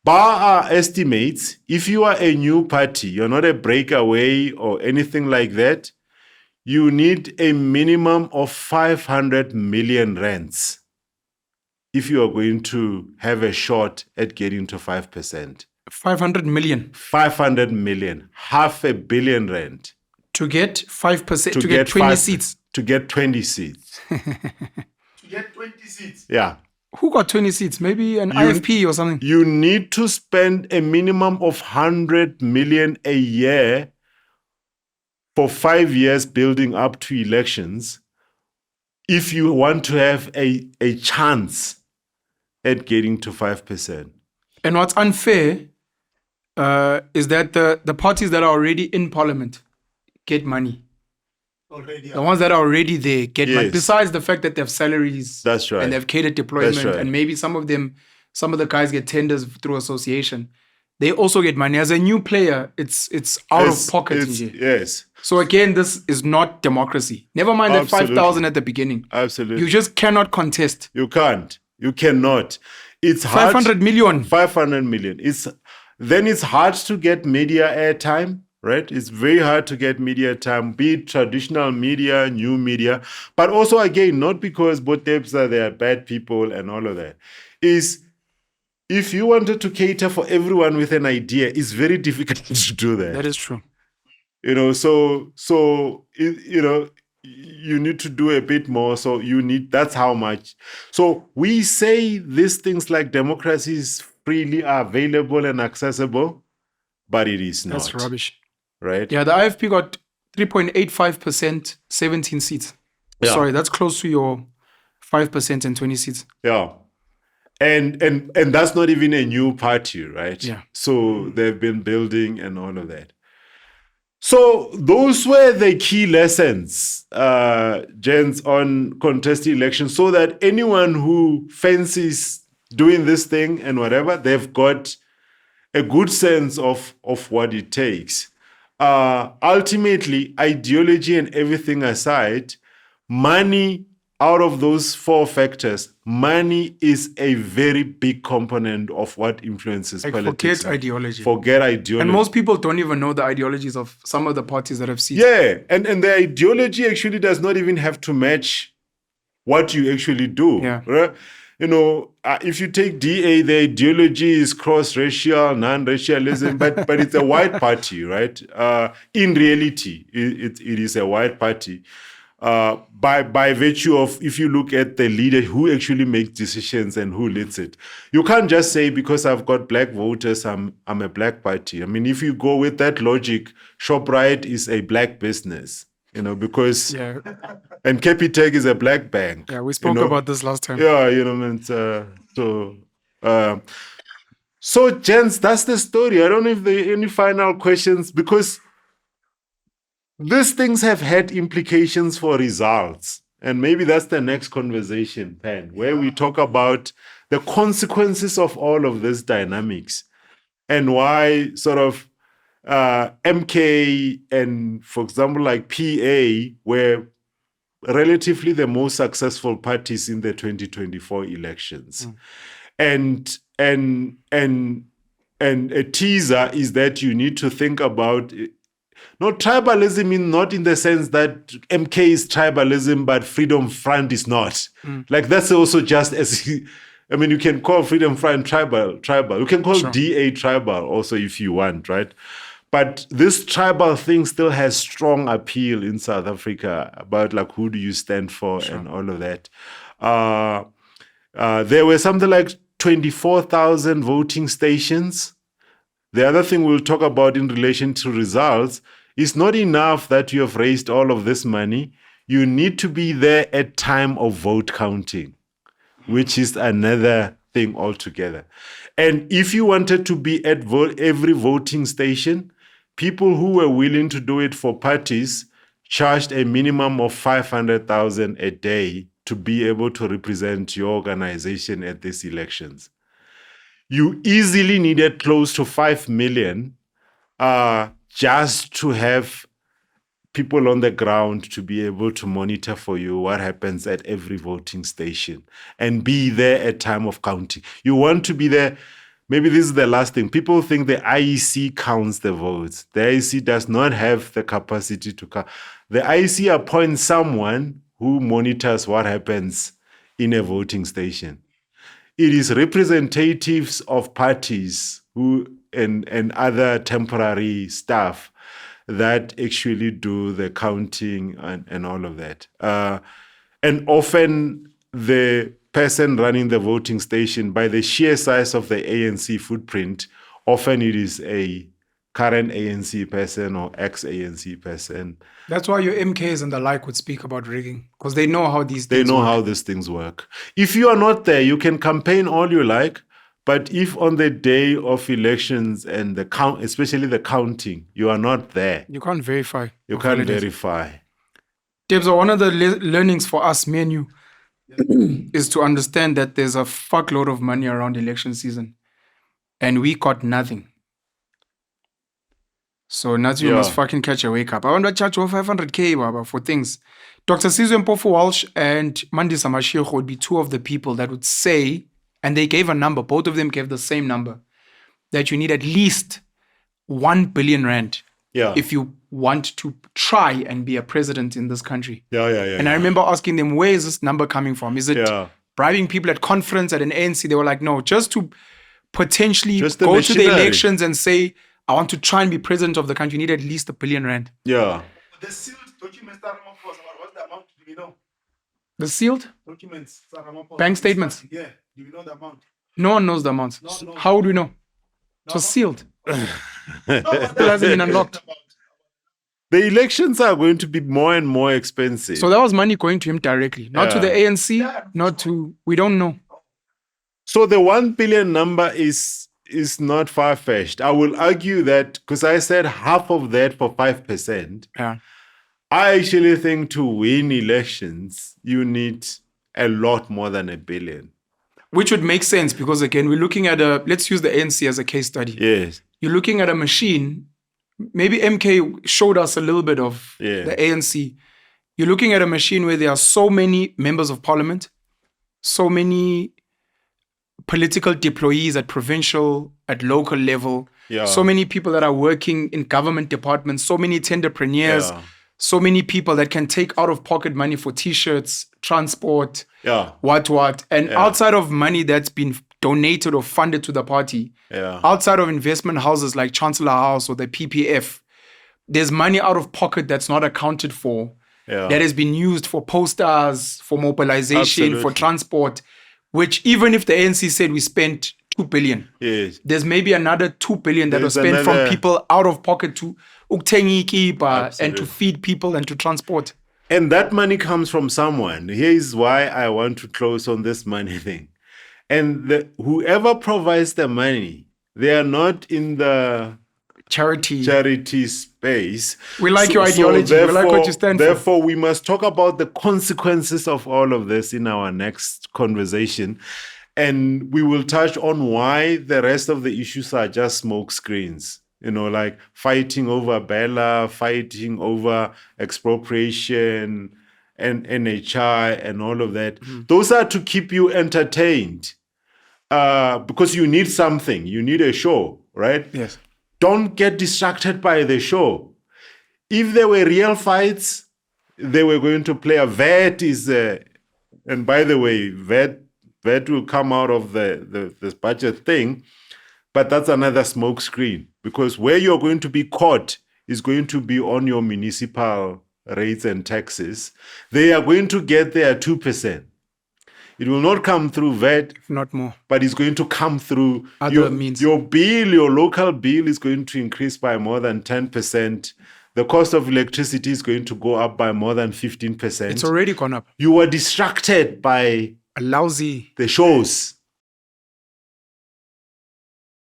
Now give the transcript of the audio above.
Bar our estimates, if you are a new party, you're not a breakaway or anything like that, you need a minimum of 500 million rands if you are going to have a shot at getting to 5%. 500 million. 500 million, R500 million rand. To get 5%, to get 20 seats. To get 20 seats. To get 20 seats? Yeah. Who got 20 seats? Maybe an IFP or something? You need to spend a minimum of 100 million a year for 5 years building up to elections if you want to have a chance at getting to 5%. And what's unfair is that the parties that are already in parliament get money. The ones that are already there get money. Besides the fact that they have salaries. That's right. And they have catered deployment. Right. And maybe some of the guys get tenders through association. They also get money. As a new player, it's out of pocket. Yes. So again, this is not democracy. Never mind that 5,000 at the beginning. Absolutely. You just cannot contest. You can't. You cannot. It's hard. 500 million. 500 million. Then it's hard to get media airtime, right? It's very hard to get media time, be it traditional media, new media, but also, again, not because Botepsa, they are bad people and all of that. Is if you wanted to cater for everyone with an idea, it's very difficult to do that. That is true. You need to do a bit more. So that's how much. So we say these things like democracy is freely available and accessible, but it is not. That's rubbish. Right? Yeah, the IFP got 3.85%, 17 seats. Yeah. Sorry, that's close to your 5% and 20 seats. Yeah. And that's not even a new party, right? Yeah. So they've been building and all of that. So those were the key lessons, Jens, on contested elections, so that anyone who fancies doing this thing and whatever, they've got a good sense of what it takes. Ultimately, ideology and everything aside, money, out of those four factors, money is a very big component of what influences politics. Forget ideology. Forget ideology. And most people don't even know the ideologies of some of the parties that have seats. Yeah, and the ideology actually does not even have to match what you actually do. Yeah. Right? If you take DA, the ideology is cross-racial, non-racialism, but it's a white party, right? In reality, it is a white party. By virtue of, if you look at the leader who actually makes decisions and who leads it, you can't just say because I've got black voters, I'm a black party. I mean, if you go with that logic, ShopRite is a black business, because and Capitec is a black bank. Yeah, we spoke about this last time. Yeah, so gents, that's the story. I don't know if there are any final questions, because these things have had implications for results. And maybe that's the next conversation, Pan, where we talk about the consequences of all of this dynamics and why sort of MK and, for example, like PA were relatively the most successful parties in the 2024 elections. And a teaser is that you need to think about tribalism, not in the sense that MK is tribalism, but Freedom Front is not. Like, that's also just as, you can call Freedom Front tribal. You can call DA tribal also if you want, right? But this tribal thing still has strong appeal in South Africa about, like, who do you stand for and all of that. There were something like 24,000 voting stations. The other thing we'll talk about in relation to results is not enough that you have raised all of this money. You need to be there at time of vote counting, which is another thing altogether. And if you wanted to be at every voting station, people who were willing to do it for parties charged a minimum of 500,000 a day to be able to represent your organization at these elections. You easily needed close to 5 million just to have people on the ground to be able to monitor for you what happens at every voting station and be there at time of counting. You want to be there maybe this is the last thing. People think the IEC counts the votes. The IEC does not have the capacity to count. The IEC appoints someone who monitors what happens in a voting station. It is representatives of parties who and other temporary staff that actually do the counting and all of that. And often the person running the voting station, by the sheer size of the ANC footprint, often it is a current ANC person or ex-ANC person. That's why your MKs and the like would speak about rigging, because they know how these things They know work. how these things work. If you are not there, you can campaign all you like, but if on the day of elections and the count, especially the counting, you are not there, You can't verify. you or can't validate. verify. Debs, one of the learnings for us, me and you, is to understand that there's a fuckload of money around election season, and we got nothing. So now you must fucking catch a wake up. I want to charge over 500K Baba, for things. Dr. Sizwe Mpofu Walsh and Mandisa Mashiro would be two of the people that would say, and they gave a number, both of them gave the same number, that you need at least 1 billion rand if you want to try and be a president in this country. And I remember asking them, where is this number coming from? Is it bribing people at conference at an ANC? They were like, no, just to potentially go to the elections and say, I want to try and be president of the country, you need at least 1 billion rand. The sealed documents that Ramaphosa, what's the amount? Do we know? The sealed? Documents. Bank statements? Yeah. Do we know the amount? No one knows the amount. No. How would we know? It was sealed. It hasn't been unlocked. The elections are going to be more and more expensive. So that was money going to him directly, not to the ANC, not to, we don't know. So the 1 billion number is not far-fetched. I will argue that, because I said half of that for 5%. Yeah. I actually think to win elections, you need a lot more than 1 billion. Which would make sense because, again, we're looking at let's use the ANC as a case study. Yes. You're looking at a machine. Maybe MK showed us a little bit of the ANC. You're looking at a machine where there are so many members of parliament, so many political deployees at provincial, at local level, so many people that are working in government departments, so many tenderpreneurs, so many people that can take out of pocket money for t-shirts, transport, what. And outside of money that's been donated or funded to the party, outside of investment houses like Chancellor House or the PPF, there's money out of pocket that's not accounted for, that has been used for posters, for mobilization, for transport, which even if the ANC said we spent 2 billion, there's maybe another 2 billion that was spent from people out of pocket to ukuthenga ikipa and to feed people and to transport. And that money comes from someone. Here is why I want to close on this money thing. And whoever provides the money, they are not in the charity space. We like your ideology. We like what you stand for. Therefore, we must talk about the consequences of all of this in our next conversation. And we will touch on why the rest of the issues are just smoke screens. You know, like fighting over Bella, fighting over expropriation and NHI and all of that. Those are to keep you entertained because you need something. You need a show, right? Yes. Don't get distracted by the show. If there were real fights, they were going to play a VAT and by the way, VAT will come out of this budget thing, but that's another smoke screen because where you're going to be caught is going to be on your municipal rates and taxes. They are going to get their 2%. It will not come through VAT, if not more, but it's going to come through other means. Your bill, your local bill is going to increase by more than 10%. The cost of electricity is going to go up by more than 15%. It's already gone up. You were distracted by a lousy the shows.